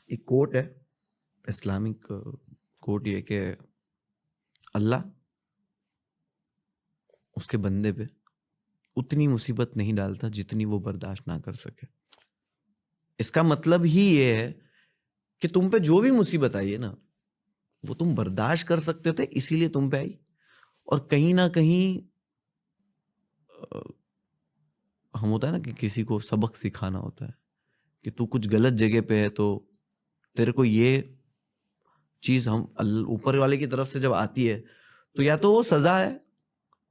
एक कोट है, Islamic coat, ये कि अल्लाह उसके बंदे पे उतनी मुसीबत नहीं डालता जितनी वो बर्दाश्त ना कर सके। इसका मतलब ही ये है कि तुम पे जो भी मुसीबत आई है ना, वो तुम बर्दाश्त कर सकते थे, इसीलिए तुम पे आई। और कहीं ना कहीं हम होता है ना कि किसी को सबक सिखाना होता है कि तू कुछ गलत जगह पे है, तो तेरे को ये चीज हम ऊपर वाले की तरफ से जब आती है, तो या तो वो सजा है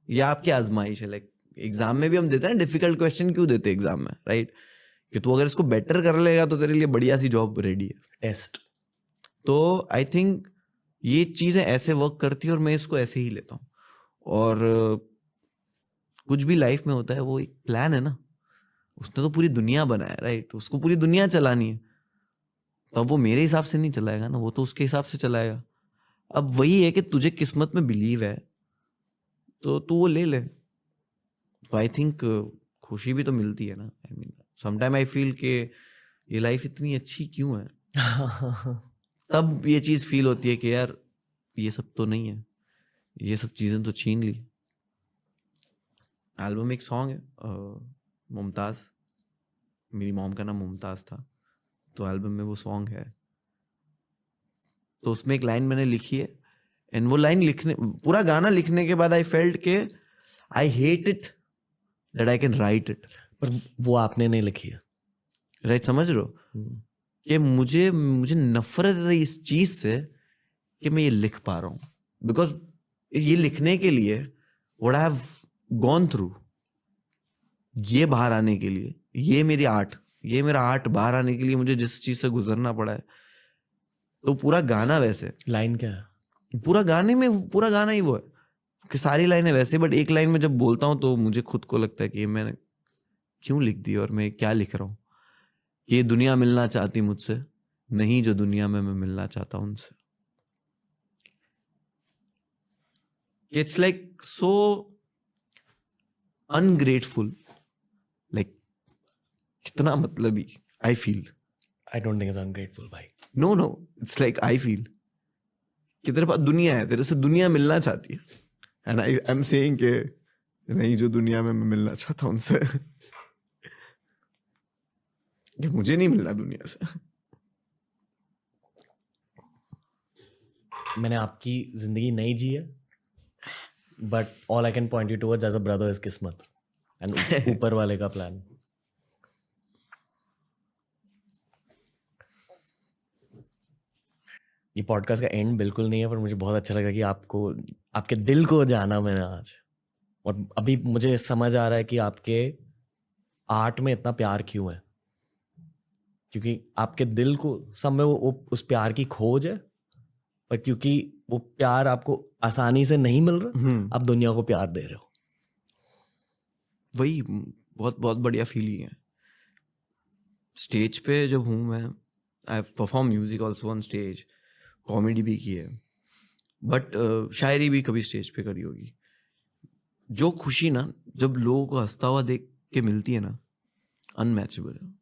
या आपकी आजमाइश है। लाइक एग्जाम में भी हम देते हैं डिफिकल्ट क्वेश्चन, क्यों देते हैं एग्जाम में, राइट? कि तू अगर इसको बेटर कर लेगा तो तेरे लिए बढ़िया सी जॉब रेडी है, टेस्ट। तो आई थिंक ये चीजें ऐसे वर्क करती है और मैं इसको ऐसे ही लेता हूँ। और कुछ भी लाइफ में होता है वो एक प्लान है ना, उसने तो पूरी दुनिया बनाया, राइट? तो उसको पूरी दुनिया चलानी है, तो अब वो मेरे हिसाब से नहीं चलाएगा ना, वो तो उसके हिसाब से चलाएगा। अब वही है कि तुझे किस्मत में बिलीव है तो तू वो ले ले। तो आई थिंक खुशी भी तो मिलती है ना। I mean sometime I feel कि ये लाइफ इतनी अच्छी क्यों है, तब ये चीज फील होती है कि यार ये सब तो नहीं है, ये सब चीजें तो छीन ली। एल्बम एक सॉन्ग है मुमताज, मेरी मॉम का नाम मुमताज था, तो एल्बम में वो सॉन्ग है। तो उसमें एक लाइन मैंने लिखी है, एंड वो लाइन लिखने, पूरा गाना लिखने के बाद आई फेल्ट के I hate it that I can write it. पर वो आपने नहीं लिखी है, राइट? समझ रहे हो कि मुझे मुझे नफरत है इस चीज से कि मैं ये लिख पा रहा हूँ, बिकॉज ये लिखने के लिए what I have gone through, ये बाहर आने के लिए, ये मेरी आर्ट, ये मेरा आर्ट बाहर आने के लिए मुझे जिस चीज से गुजरना पड़ा है, तो पूरा गाना वैसे। लाइन क्या है? पूरा गाने में, पूरा गाना ही वो है कि सारी लाइनें वैसे, बट एक लाइन में जब बोलता हूँ तो मुझे खुद को लगता है कि ये मैंने क्यों लिख दी और मैं क्या लिख रहा हूँ। कि ये दुनिया मिलना चाहती मुझसे नहीं, जो दुनिया में मैं मिलना चाहता हूँ उनसे। It's like so ungrateful, like कितना मतलब ही I feel. I don't think it's ungrateful भाई। No no, it's like I feel कि तेरे पास दुनिया है, तेरे से दुनिया मिलना चाहती है, एंड आई एम सेइंग कि नहीं, जो दुनिया में मैं मिलना चाहता हूं उनसे कि मुझे नहीं मिलना दुनिया से। मैंने आपकी जिंदगी नहीं जी है, but all I can point you towards as a brother is किस्मत एंड ऊपर वाले का प्लान। ये पॉडकास्ट का एंड बिल्कुल नहीं है, पर मुझे बहुत अच्छा लगा कि आपको, आपके दिल को जाना मैंने आज, और अभी मुझे समझ आ रहा है कि आपके आर्ट में इतना प्यार क्यों है, क्योंकि आपके दिल को सब में वो उस प्यार की खोज है, पर क्योंकि वो प्यार आपको आसानी से नहीं मिल रहा, आप दुनिया को प्यार दे रहे हो। वही बहुत बहुत बढ़िया फीलिंग है। स्टेज पे जब हूँ मैं, I perform music also on stage, comedy भी की है, बट शायरी भी कभी स्टेज पे करी होगी। जो खुशी ना जब लोगों को हंसता हुआ देख के मिलती है ना, अनमैचेबल है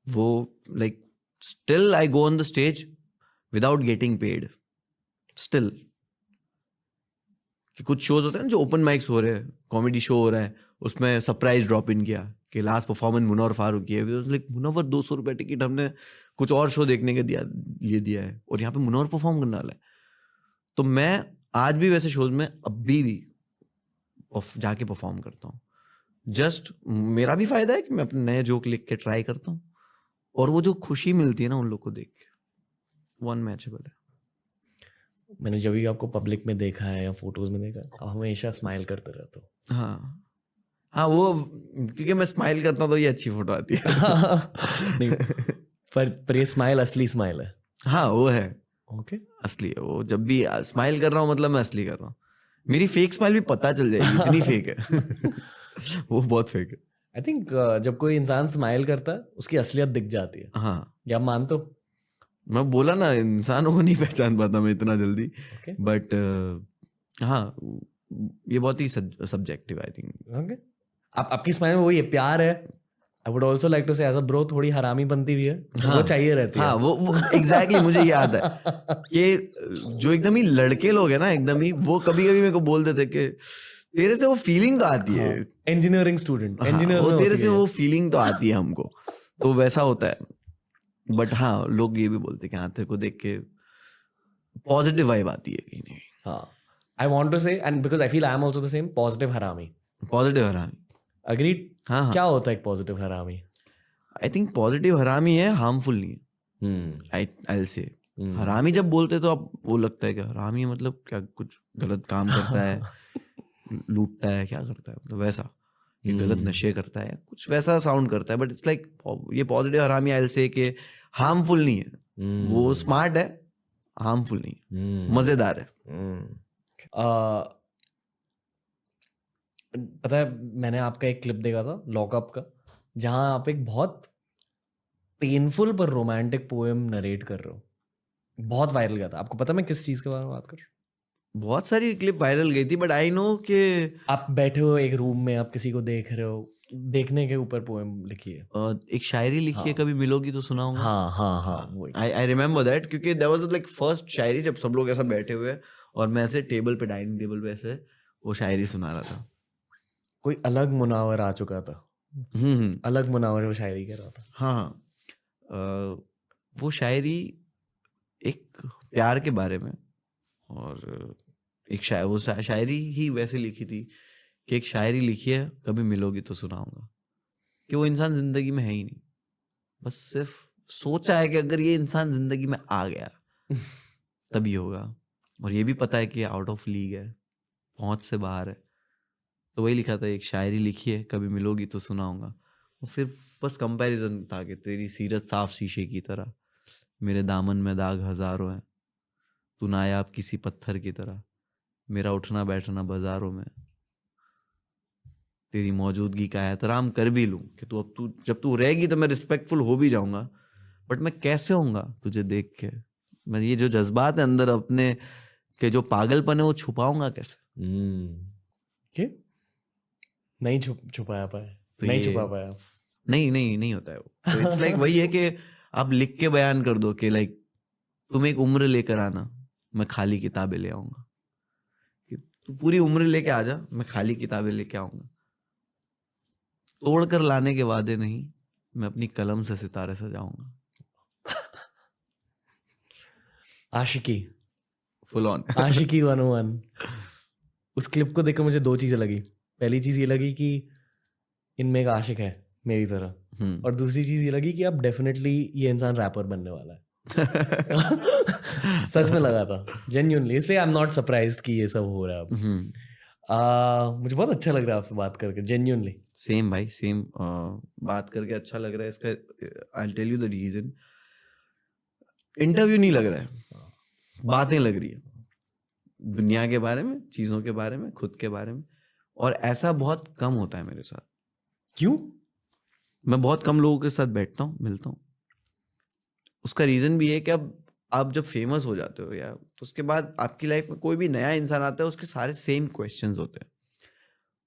वो। Like still I go on the stage without getting paid, still. कि कुछ शोज होते हैं ना जो ओपन माइक्स हो रहे हैं, कॉमेडी शो हो रहा है, उसमें सरप्राइज ड्रॉप इन किया कि लास्ट परफॉर्मेंस मुनव्वर फारूक की है, लाइक मुनव्वर 200 रुपये टिकट हमने कुछ और शो देखने के दिया है, और यहाँ पे मुनव्वर परफॉर्म करने वाला है। तो मैं आज भी वैसे शोज में अभी भी जाके परफॉर्म करता हूँ। जस्ट मेरा भी फायदा है कि मैं अपने नए जोक लिख के ट्राई करता हूँ, और वो जो खुशी मिलती है ना उन लोग को देख के, वो अनमैचेबल है। मैंने जब भी आपको पब्लिक में देखा है या फोटोज में देखा है, आप हमेशा स्माइल करते रहते हो। हाँ हाँ, वो क्योंकि मैं स्माइल करता हूँ तो ये अच्छी फोटो आती है। नहीं, पर ये स्माइल असली स्माइल है। हाँ वो है, ओके। असली है वो। जब भी स्माइल कर रहा हूँ मतलब मैं असली कर रहा हूँ। मेरी फेक स्माइल भी पता चल जाएगी, इतनी फेक है वो बहुत फेक है। आई थिंक जब कोई इंसान स्माइल करता है उसकी असलियत दिख जाती है। हाँ, या आप मानते हो? मैं बोला ना, इंसानों को नहीं पहचान पाता मैं इतना जल्दी, ओके। बट हाँ, ये बहुत ही सब्जेक्टिव आई थिंक। ओके। आपकी स्माइल में वही है, प्यार है, I would also like to say as a bro थोड़ी हरामी बनती भी है, हाँ, वो चाहिए रहती हाँ, है। वो एग्जैक्टली मुझे याद है कि जो एकदम ही लड़के लोग हैं ना, एकदम ही वो कभी कभी मेरे को बोल देते कि तेरे से वो फीलिंग तो आती है। इंजीनियरिंग स्टूडेंट, हाँ, इंजीनियर्स वो में तेरे होती से है। वो फीलिंग तो आती है हमको, तो वैसा होता है। बट हाँ, लोग ये भी बोलते हैं कि हाँ तेरे को देख के पॉजिटिव वाइब आती है कहीं ना कहीं। हाँ, I want to say and because I feel I am also the same, positive हरामी। पॉजिटिव हरामी, Agreed? हाँ हाँ, क्या होता है एक पॉजिटिव हरामी? आई थिंक पॉजिटिव हरामी है, हार्मफुल नहीं है। आई से हरामी जब बोलते तो आप वो लगता है कि हरामी मतलब क्या, कुछ गलत काम करता है, लूटता है, क्या करता है, मतलब वैसा कि गलत नशे करता है, कुछ वैसा साउंड करता है। बट इट्स लाइक ये पॉजिटिव हरामी आई से कि हार्मफुल नहीं है, वो स्मार्ट है, हार्मफुल नहीं है, मजेदार है। पता है मैंने आपका एक क्लिप देखा था लॉकअप का, जहां आप एक बहुत पेनफुल पर रोमांटिक पोएम नरेट कर रहे हो, बहुत वायरल गया था। आपको पता है मैं किस चीज के बारे में बात कर रहा हूँ? बहुत सारी क्लिप वायरल गई थी, बट आई नो कि आप बैठे हो एक रूम में, आप किसी को देख रहे हो, देखने के ऊपर पोएम लिखी है। एक शायरी लिखी है, कभी मिलोगी तो सुनाऊंगा। हाँ हाँ हाँ, वही। आई रिमेम्बर दैट, क्योंकि दैट वाज लाइक फर्स्ट शायरी जब सब लोग ऐसा बैठे हुए और मैं ऐसे टेबल पे, डाइनिंग टेबल पे ऐसे वो शायरी सुना रहा था। कोई अलग मुनावर आ चुका था, अलग मुनावर वो शायरी कह रहा था। हाँ हाँ, वो शायरी एक प्यार के बारे में, और एक वो शायरी ही वैसे लिखी थी कि एक शायरी लिखी है, कभी मिलोगी तो सुनाऊंगा, कि वो इंसान जिंदगी में है ही नहीं, बस सिर्फ सोचा है कि अगर ये इंसान जिंदगी में आ गया तभी होगा, और ये भी पता है कि आउट ऑफ लीग है, पहुंच से बाहर है। तो वही लिखा था, एक शायरी लिखी है, कभी मिलोगी तो सुनाऊंगा। और फिर बस कंपैरिजन था कि तेरी सीरत साफ शीशे की तरह, मेरे दामन में दाग हजारों हैं, तू नायाब किसी पत्थर की तरह, मेरा उठना बैठना बाजारों में, तेरी मौजूदगी का एहतराम कर भी लूं कि तू जब तू रहेगी तो मैं रिस्पेक्टफुल हो भी जाऊंगा, बट मैं कैसे होऊंगा तुझे देख के, मैं ये जो जज्बात है अंदर अपने के, जो पागलपन है, वो छुपाऊंगा कैसे? क्या नहीं छुपाया पाया, तो नहीं ये छुपा पाया। नहीं होता है वो। तो इट्स लाइक वही है कि आप लिख के बयान कर दो कि लाइक तुम एक उम्र लेकर आना, मैं खाली किताबें ले आऊंगा, कि तू पूरी उम्र लेके आ जा, मैं खाली किताबें लेके आऊंगा, तोड़ कर लाने के वादे नहीं, मैं अपनी कलम से सितारे सजाऊंगा। आशिकी, फुल ऑन आशिकी 101। उस क्लिप को देखकर मुझे दो चीजें लगी। पहली चीज ये लगी कि इनमें एक आशिक है मेरी तरह, और दूसरी चीज ये लगी कि अब डेफिनेटली ये इंसान रैपर बनने वाला है। सच में लगा था जेन्युइनली, इसलिए आई एम नॉट सरप्राइज्ड कि ये सब हो रहा है अब। मुझे बहुत अच्छा लग रहा है आपसे बात करके, जेन्युइनली। सेम भाई, सेम, बात करके अच्छा लग रहा है। इसका I tell you the reason, interview नहीं लग रहा है, बातें लग रही है दुनिया के बारे में, चीजों के बारे में, खुद के बारे में, और ऐसा बहुत कम होता है मेरे साथ। क्यों? मैं बहुत कम लोगों के साथ बैठता हूँ, मिलता हूँ। उसका रीजन भी है कि अब आप जब फेमस हो जाते हो या तो उसके बाद आपकी लाइफ में कोई भी नया इंसान आता है, उसके सारे सेम क्वेश्चंस होते हैं,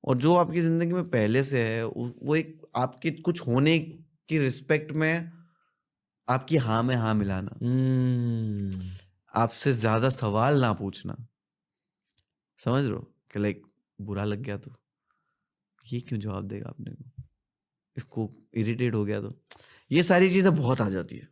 और जो आपकी जिंदगी में पहले से है वो एक आपके कुछ होने की रिस्पेक्ट में आपकी हाँ में हाँ मिलाना, आपसे ज्यादा सवाल ना पूछना, समझ रहे हो? कि लाइक बुरा लग गया तो ये क्यों जवाब देगा आपने को, इसको इरिटेट हो गया तो, ये सारी चीजें बहुत आ जाती है।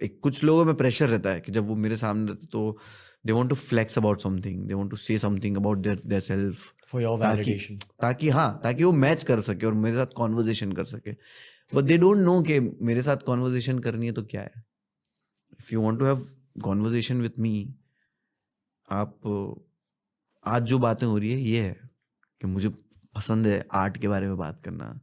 एक कुछ लोगों में प्रेशर रहता है कि जब वो मेरे सामने रहते तो they want to flex about something, they want to say something about their self, for your validation, ताकि वो मैच कर सके और मेरे साथ कॉन्वर्जेशन कर सके। बट दे डोंट नो कि मेरे साथ कॉन्वर्जेशन करनी है तो क्या है। If you want to have conversation with me, आप आज जो बातें हो रही है ये है कि मुझे पसंद है आर्ट के बारे में बात करना,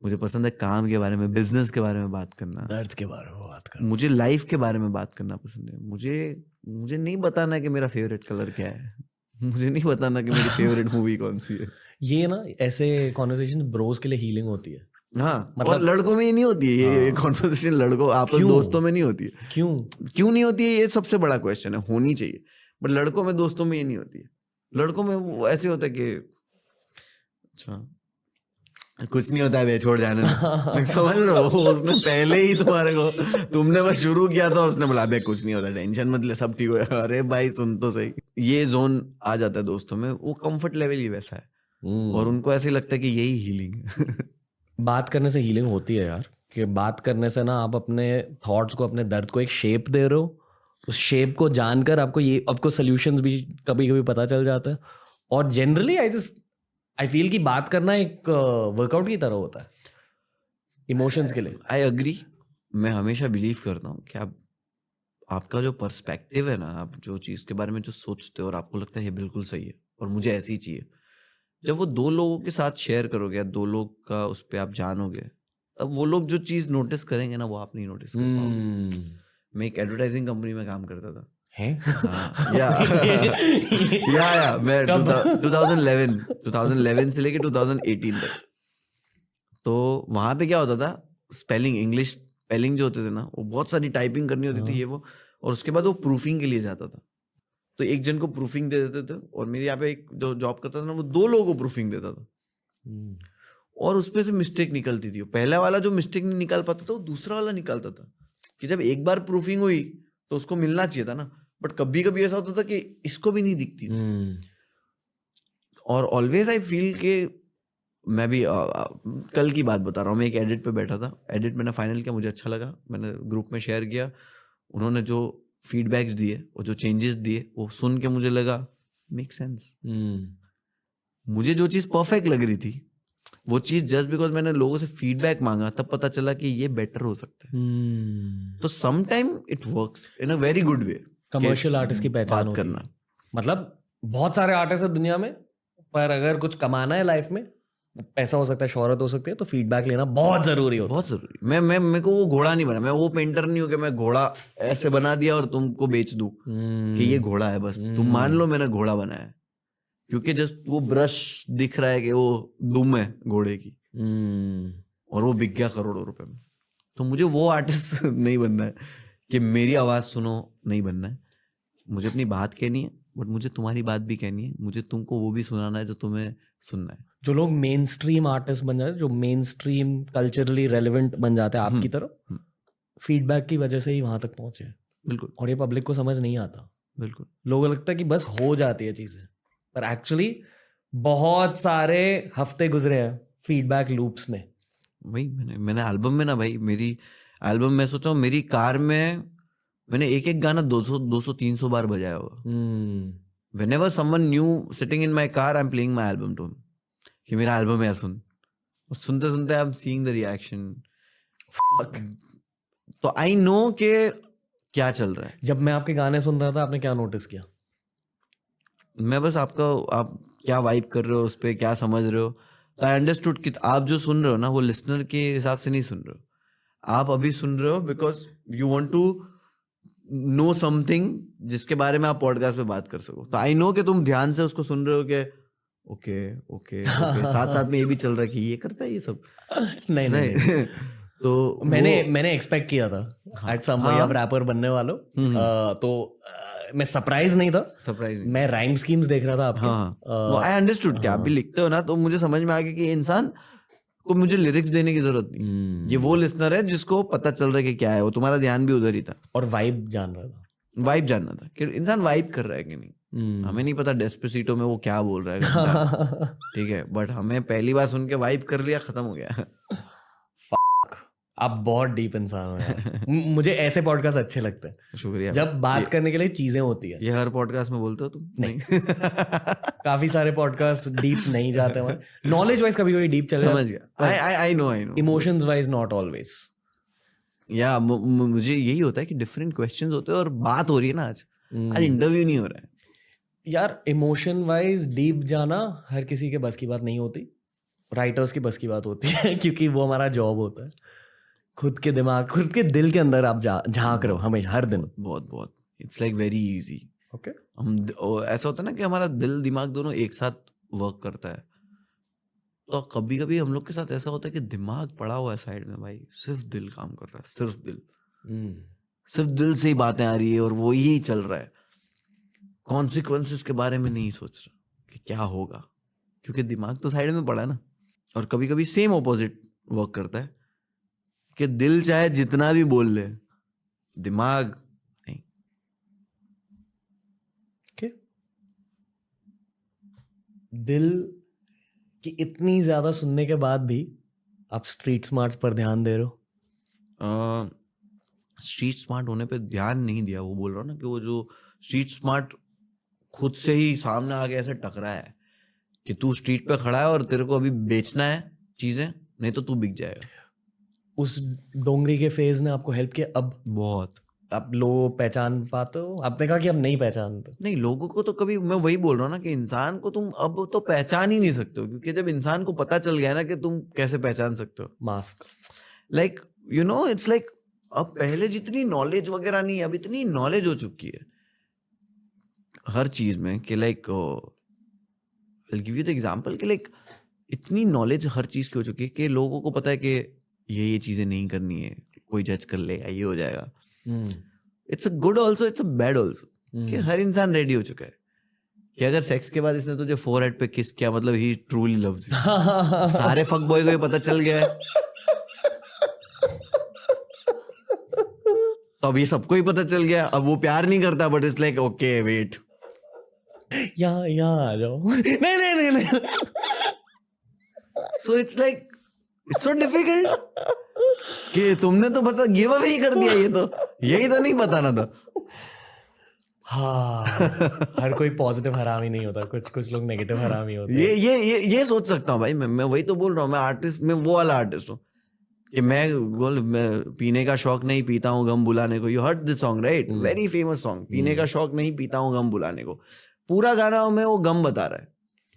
मुझे पसंद है काम के बारे में, बिजनेस के बारे में बात करना, दर्द के बारे में बात करना, मुझे लाइफ के बारे में बात करना पसंद है। मुझे नहीं बताना कि मेरा फेवरेट कलर क्या है, मुझे नहीं बताना कि मेरी फेवरेट मूवी कौन सी है। ये ना ऐसे कॉन्वर्सेशन ब्रोस के लिए हीलिंग होती है। हाँ, मतलब और लड़कों में ये नहीं होती है, ये कॉन्वर्सेशन लड़कों आपस दोस्तों में नहीं होती है। क्यों नहीं होती है, ये सबसे बड़ा क्वेश्चन है। होनी चाहिए, बट लड़कों में दोस्तों में ये नहीं होती है। लड़कों में वो ऐसे होता है कि अच्छा कुछ नहीं होता है बे, छोड़ जाने दो। मैं समझ रहा हूँ, उसने पहले ही तुम्हारे को, तुमने बस शुरू किया था और उसने बोला बे कुछ नहीं होता, टेंशन मत ले, सब ठीक हो जाएगा। अरे भाई सुन तो सही, ये जोन आ जाता है दोस्तों में, वो कंफर्ट लेवल ही वैसा है और उनको ऐसे लगता है कि यही हीलिंग है। बात करने से हीलिंग होती है यार, कि बात करने से ना आप अपने थॉट्स को, अपने दर्द को एक शेप दे रहे हो, उस शेप को जानकर आपको सॉल्यूशंस भी कभी कभी पता चल जाता है। और जनरली आई फील कि बात करना एक वर्कआउट की तरह होता है इमोशंस के लिए। I agree. मैं हमेशा बिलीव करता हूँ कि आपका जो पर्सपेक्टिव है ना, आप जो चीज़ के बारे में जो सोचते हो और आपको लगता है ये बिल्कुल सही है और मुझे ऐसे ही चाहिए, जब वो दो लोगों के साथ शेयर करोगे या दो लोग का उस पर आप जानोगे, तब वो लोग जो चीज़ नोटिस करेंगे ना, वो आप नहीं नोटिस कर पाओगे। मैं एक एडवर्टाइजिंग कंपनी में काम करता था। हैं? हाँ, या मैं 2011 से लेके 2018 तक। तो वहां पे क्या होता था, स्पेलिंग, इंग्लिश स्पेलिंग जो होते थे ना, वो बहुत सारी टाइपिंग करनी होती थी ये वो, और उसके बाद वो प्रूफिंग के लिए जाता था। तो एक जन को प्रूफिंग दे देते थे और मेरे यहाँ पे एक जो जॉब करता था ना, वो 2 लोगों को प्रूफिंग देता था और उसपे से मिस्टेक निकलती थी। पहला वाला जो मिस्टेक नहीं निकाल पाता था, वो दूसरा वाला निकालता था। कि जब एक बार प्रूफिंग हुई तो उसको मिलना चाहिए था ना, बट कभी कभी ऐसा होता था कि इसको भी नहीं दिखती थी। और ऑलवेज आई फील के मैं भी कल की बात बता रहा हूँ, मैं एक एडिट पे बैठा था, एडिट मैंने फाइनल किया, मुझे अच्छा लगा, मैंने ग्रुप में शेयर किया, उन्होंने जो फीडबैक्स दिए और जो चेंजेस दिए, वो सुन के मुझे लगा मेक सेंस। मुझे जो चीज़ परफेक्ट लग रही थी, वो चीज़ जस्ट बिकॉज मैंने लोगों से फीडबैक मांगा, तब पता चला कि ये बेटर हो सकता है। तो some time it works in a very good way. Commercial artist की पहचान बात होती करना, है। मतलब बहुत सारे आर्टिस्ट है दुनिया में, पर अगर कुछ कमाना है लाइफ में, पैसा हो सकता है, शोहरत हो सकती है, तो फीडबैक लेना बहुत जरूरी होता है। बहुत जरूरी। मैं मेरे को वो घोड़ा नहीं बना, मैं वो पेंटर नहीं हूँ कि मैं घोड़ा ऐसे बना दिया और तुमको बेच दूं कि ये घोड़ा है, बस तुम मान लो मैंने घोड़ा बनाया है, क्योंकि जस्ट वो ब्रश दिख रहा है कि वो दुम है घोड़े की और वो बिक गया करोड़ों रुपए में। तो मुझे वो आर्टिस्ट नहीं बनना है कि मेरी आवाज सुनो, नहीं बनना है। मुझे अपनी बात कहनी है, बट मुझे तुम्हारी बात भी कहनी है, मुझे तुमको वो भी सुनाना है जो तुम्हें सुनना है। जो लोग मेन स्ट्रीम आर्टिस्ट बन जाते हैं, जो मेन स्ट्रीम कल्चरली रेलेवेंट बन जाते हैं आपकी तरह, फीडबैक की वजह से ही वहां तक पहुंचे। बिल्कुल। और ये पब्लिक को समझ नहीं आता। बिल्कुल। लोगों को लगता है कि बस हो जाती है चीजें, पर एक्चुअली बहुत सारे हफ्ते गुजरे हैं फीडबैक लूप्स में। वही मैंने एल्बम में ना भाई, मेरी एल्बम में सोचा हूँ, मेरी कार में मैंने एक गाना 200-300 बार बजाया होगा। Whenever someone new sitting in my car, I'm playing my album to him कि मेरा एल्बम है, सुन। सुनते सुनते I'm seeing the reaction। तो I know कि क्या चल रहा है। जब मैं आपके गाने सुन रहा था, आपने क्या नोटिस किया? मैं बस आप क्या वाइब कर रहे हो, उस पर क्या समझ रहे हो। तो आई अंडरस्टूड कि आप जो सुन रहे हो ना, वो लिसनर के हिसाब से नहीं सुन रहे हो, आप अभी सुन रहे हो because you want to know something जिसके बारे में आप पॉडकास्ट पे बात कर सको। तो आई नो कि तुम ध्यान से उसको सुन रहे हो कि ओके ओके साथ साथ में ये भी चल रहा है कि ये करता है ये सब। नहीं। तो मैंने एक्सपेक्ट किया था एट सम पॉइंट आप रैपर बनने वालों। तो मैं सरप्राइज नहीं था, सरप्राइज मैं राइम स्कीम्स देख रहा था आपके। आई अंडरस्टूड कि आप भी लिखते हो ना, तो मुझे समझ में आ गया कि इंसान को मुझे लिरिक्स देने की जरूरत नहीं। ये वो लिसनर है जिसको पता चल रहा है कि क्या है, वो तुम्हारा ध्यान भी उधर ही था और वाइब जान रहा था। वाइब जानना था कि इंसान वाइब कर रहा है कि नहीं। हमें नहीं पता डेस्पेसिटो में वो क्या बोल रहा है, ठीक है, बट हमें पहली बार सुन के वाइब कर लिया, खत्म हो गया। आप बहुत डीप इंसान हो यार। मुझे ऐसे पॉडकास्ट अच्छे लगते हैं, शुक्रिया। जब बात करने के लिए चीजें होती है। ये हर पॉडकास्ट में बोलते हो तुम? नहीं। काफी सारे पॉडकास्ट डीप नहीं जाते हैं, नॉलेज वाइज कभी कभी डीप चले, समझ गया। I know emotions wise not always. या मुझे यही होता है कि डिफरेंट क्वेश्चंस होते हैं और बात हो रही है ना, आज इंटरव्यू नहीं हो रहा है यार। इमोशन वाइज डीप जाना हर किसी के बस की बात नहीं होती, राइटर्स की बस की बात होती है, क्योंकि वो हमारा जॉब होता है। खुद के दिमाग, खुद के दिल के अंदर आप झांक रहे हो हमेशा, हर दिन। बहुत it's like very easy. Okay, हम ऐसा होता है ना कि हमारा दिल दिमाग दोनों एक साथ वर्क करता है। तो कभी कभी हम लोग के साथ ऐसा होता है कि दिमाग पड़ा हुआ है साइड में, भाई सिर्फ दिल काम कर रहा है, सिर्फ दिल से ही बातें आ रही है और वो यही चल रहा है। कॉन्सिक्वेंसेस के बारे में नहीं सोच रहा कि क्या होगा, क्योंकि दिमाग तो साइड में पड़ा है ना। और कभी कभी सेम ऑपोजिट वर्क करता है कि दिल चाहे जितना भी बोल ले, दिमाग नहीं। Okay. दिल की इतनी ज्यादा सुनने के बाद भी आप स्ट्रीट स्मार्ट्स पर ध्यान दे रहे हो। स्ट्रीट स्मार्ट होने पे ध्यान नहीं दिया, वो बोल रहा हूँ ना कि वो जो स्ट्रीट स्मार्ट खुद से ही सामने आके ऐसे टकरा है कि तू स्ट्रीट पे खड़ा है और तेरे को अभी बेचना है चीजें, नहीं तो तू बिक जाएगा। उस डोंगरी के फेज ने आपको हेल्प किया? अब बहुत। आप लोग पहचान पाते हो? आपने कहा कि अब नहीं पहचानते। नहीं, लोगों को तो कभी, मैं वही बोल रहा हूँ ना कि इंसान को तुम अब तो पहचान ही नहीं सकते हो, क्योंकि जब इंसान को पता चल गया ना कि तुम कैसे पहचान सकते हो। Mask. Like you know, it's like अब पहले जितनी नॉलेज वगैरह नहीं है, अब इतनी नॉलेज हो चुकी है हर चीज में कि like I give you the example कि लाइक इतनी नॉलेज हर चीज की हो चुकी है कि लोगों को पता है कि ये चीजें नहीं करनी है, कोई जज कर लेगा, ये हो जाएगा। It's a good also, it's a bad also कि हर इंसान रेडी हो चुका है कि अगर सेक्स के बाद इसने तुझे फोरहेड पे किस किया, मतलब ही ट्रूली लव्स यू। सारे फक बॉय को ये पता चल गया है, तो अब ये सबको ही पता चल गया। अब वो प्यार नहीं करता, but it's like okay wait, यहाँ आ जाओ। नहीं नहीं नहीं नहीं। So it's like it's so difficult कि तुमने तो पता गिव अवे ही कर दिया, ये तो यही तो नहीं बताना था। हाँ, हर कोई पॉजिटिव हरामी नहीं होता, कुछ कुछ लोग नेगेटिव हरामी होते हैं। ये सोच सकता हूँ भाई, मैं वही तो बोल रहा हूँ, मैं आर्टिस्ट, मैं वो वाला आर्टिस्ट हूँ कि मैं पीने का शौक नहीं, पीता हूँ गम बुलाने को। You heard this song right, very famous song, पीने का शौक नहीं, पीता हूँ गम बुलाने को। पूरा गाना में वो गम बता रहा है,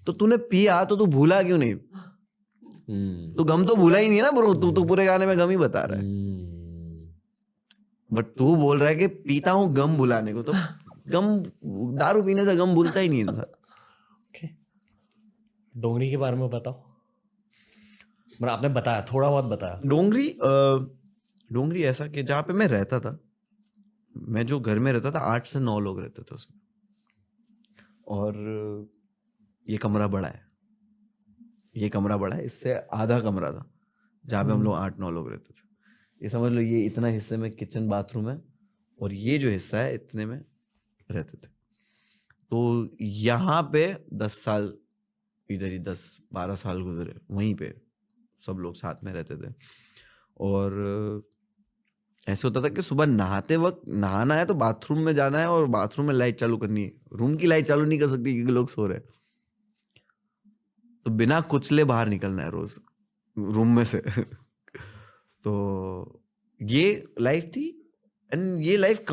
तो तूने पिया तो तू भूला क्यों नहीं? तू गम तो भूला ही नहीं है ना ब्रो, तू तो पूरे गाने में गम ही बता रहा है, बट तू बोल रहा है कि पीता हूँ गम बुलाने को। तो गम, दारू पीने से गम भूलता ही नहीं इंसान। डोंगरी के बारे में बताओ। मतलब आपने बताया, थोड़ा बहुत बताया। डोंगरी ऐसा कि जहाँ पे मैं रहता था, मैं जो घर में रहता था 8 से 9 लोग रहते थे उसमें, और ये कमरा बड़ा है, ये कमरा बड़ा है, इससे आधा कमरा था जहाँ पे हम लोग 8-9 लोग रहते थे। ये समझ लो, ये इतना हिस्से में किचन बाथरूम है, और ये जो हिस्सा है इतने में रहते थे। तो यहाँ पे 10 साल, इधर ही 10-12 साल गुजरे, वहीं पे सब लोग साथ में रहते थे। और ऐसे होता था कि सुबह नहाते वक्त, नहाना है तो बाथरूम में जाना है और बाथरूम में लाइट चालू करनी है, रूम की लाइट चालू नहीं कर सकती क्योंकि लोग सो रहे हैं, तो बिना कुचले बाहर निकलना है रोज रूम में से। तो ये लाइफ थी, एंड ये लाइफ